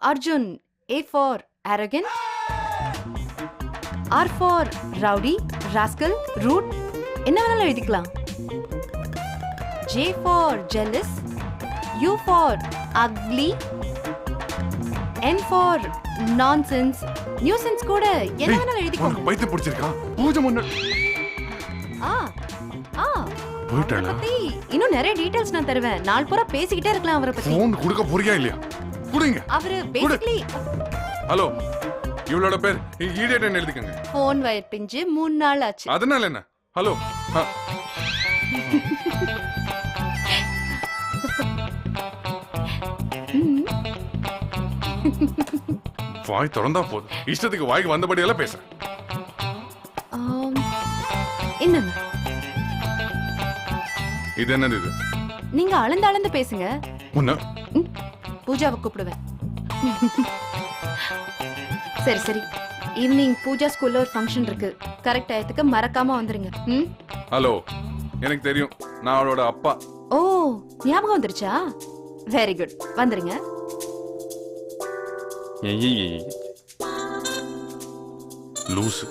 Arjun. A for arrogant. R for rowdy, rascal, rude. என்ன வேணாலும் எழுதிக்கலாம். J for jealous. U for ugly. N for nonsense. nuisance கூட என்ன வேணாலும் எழுதிக்கோங்க. பைத்தியம் பிடிச்சிருக்கா? பூஜை முன்ன போயிட்டாளா? இன்னும் நிறைய டீடைல்ஸ் நான் தருவேன். நாள் பூரா பேசிக்கிட்டே இருக்கலாம் அவரை பத்தி. ஃபோன் கொடுக்க போறியா இல்லையா? குடுங்க. அவரு பேசிக்கலி. ஹலோ, இவளோட பேர் ஈடியட்னு எழுதிக்கங்க. ஃபோன் வயர் பிஞ்சு 3 நாள் ஆச்சு. அதனால என்ன? ஹலோ. வாய் திறந்தா போதும். இஷ்டத்துக்கு வாய்க்கு வந்தபடியெல்லாம் பேச. என்னங்க இது? என்னது இது? நீங்க அளந்து பேசுங்க. உன்ன பூஜாவை கூப்பிடுவேன். சரி சரி, ஈவினிங் பூஜா ஸ்கூல்ல ஒரு ஃபங்க்ஷன் இருக்கு. கரெக்ட் டயத்துக்கு மறக்காம வந்துருங்க. ஹலோ, எனக்கு தெரியும், நான் அவளோட அப்பா. ஓ, ஞாபகம் வந்துருச்சா? வெரி குட், வந்துருங்க. லூசு.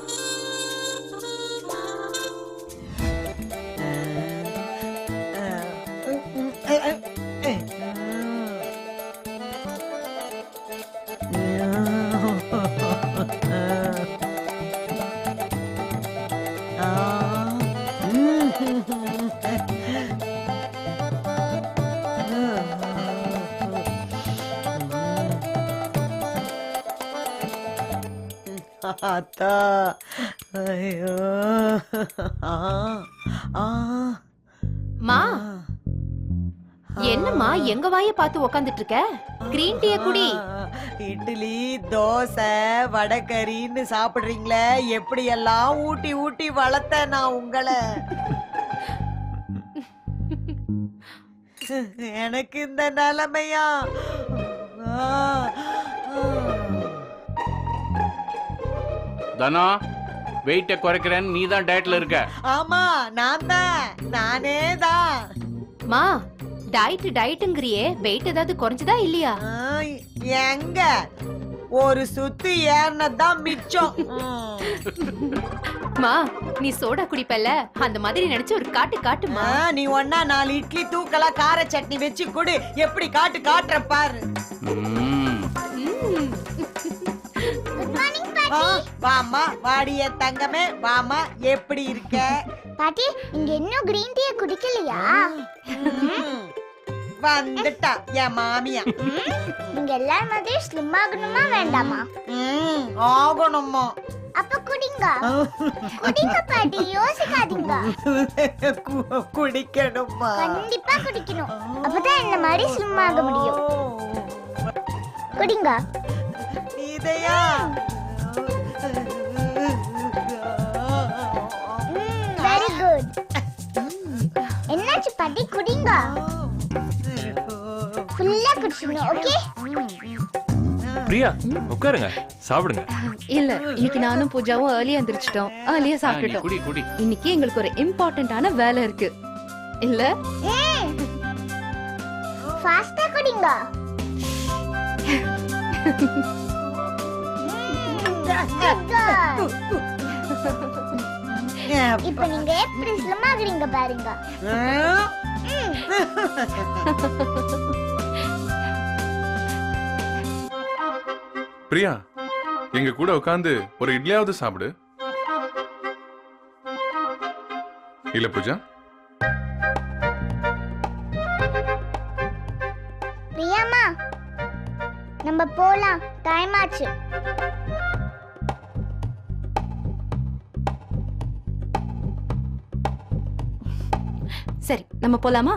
அத்தா, ஐயோ. மா, என்னம்மா எங்க வாய பார்த்து உக்காந்துட்டு இருக்க? கிரீன் டீ குடி. இட்லி, தோசை, வடகரின்னு சாப்பிடுறீங்களே, எப்படி எல்லாம் ஊட்டி ஊட்டி வளர்த்த நான் உங்களை. எனக்கு இந்த நிலைமையா? தனா, வெயிட்ட குறைக்கிறேன்னு நீ தான் டயட்ல இருக்க. ஆமா, நானே தான். மா, டயட்டுங்கறியே, வெயிட் ஏதாவது குறைஞ்சதா இல்லையா? எங்க ஒரு சுத்து ஏறினதான் மிச்சம். மா, நீ சோடா குடிப்பல்ல, அந்த மாதிரி நினைச்சு ஒரு காட்டுமா. நீ ஒன்னா 4 இட்லி தூக்கலா கார சட்னி வச்சு கொடு, எப்படி காட்டுற பாரு. வாமா, வாடிய தங்கமே, வாமா, எப்படி இருக்க? பாட்டி, இங்க இன்னும் கிரீன் டீ குடிக்கலையா? வந்துட்டா என் மாமியா. நீங்க எல்லாரும் மாதிரி ஸ்லிம் ஆகணுமா வேண்டாமா? ஆகணுமா? அப்ப குடிங்க பாட்டி, யோசிக்காதீங்க. குடிக்கணுமா? கண்டிப்பா குடிக்கணும், அப்பதான் என்ன மாதிரி ஸ்லிம் ஆக முடியும். குடிங்க. Idhaya very good. என்னாச்சு பாட்டி? குடிங்க, ஃபுல்லா குடிச்சுங்க. ஓகே பிரியா, உட்காருங்க, சாப்பிடுங்க. இல்ல, இன்னைக்கு நானும் பூஜாவும் ஏர்லியா எந்திரிச்சிட்டோம், ஏர்லியா சாப்பிட்டுட்டோம். குடி குடி. இன்னைக்கு எங்களுக்கு ஒரு இம்பார்ட்டன்ட்டான வேலை இருக்கு இல்ல? ஃபாஸ்டா குடிங்க. இப்ப நீங்க எப்படி ஸ்லிம் ஆகுறீங்க பாருங்க. பிரியா, எங்க கூட உட்கார்ந்து ஒரு இட்லியாவது சாப்பிடு. இல்ல பூஜா? பிரியாமா, நம்ம போலாம், டைம் ஆச்சு. சரி, நம்ம போலாமா?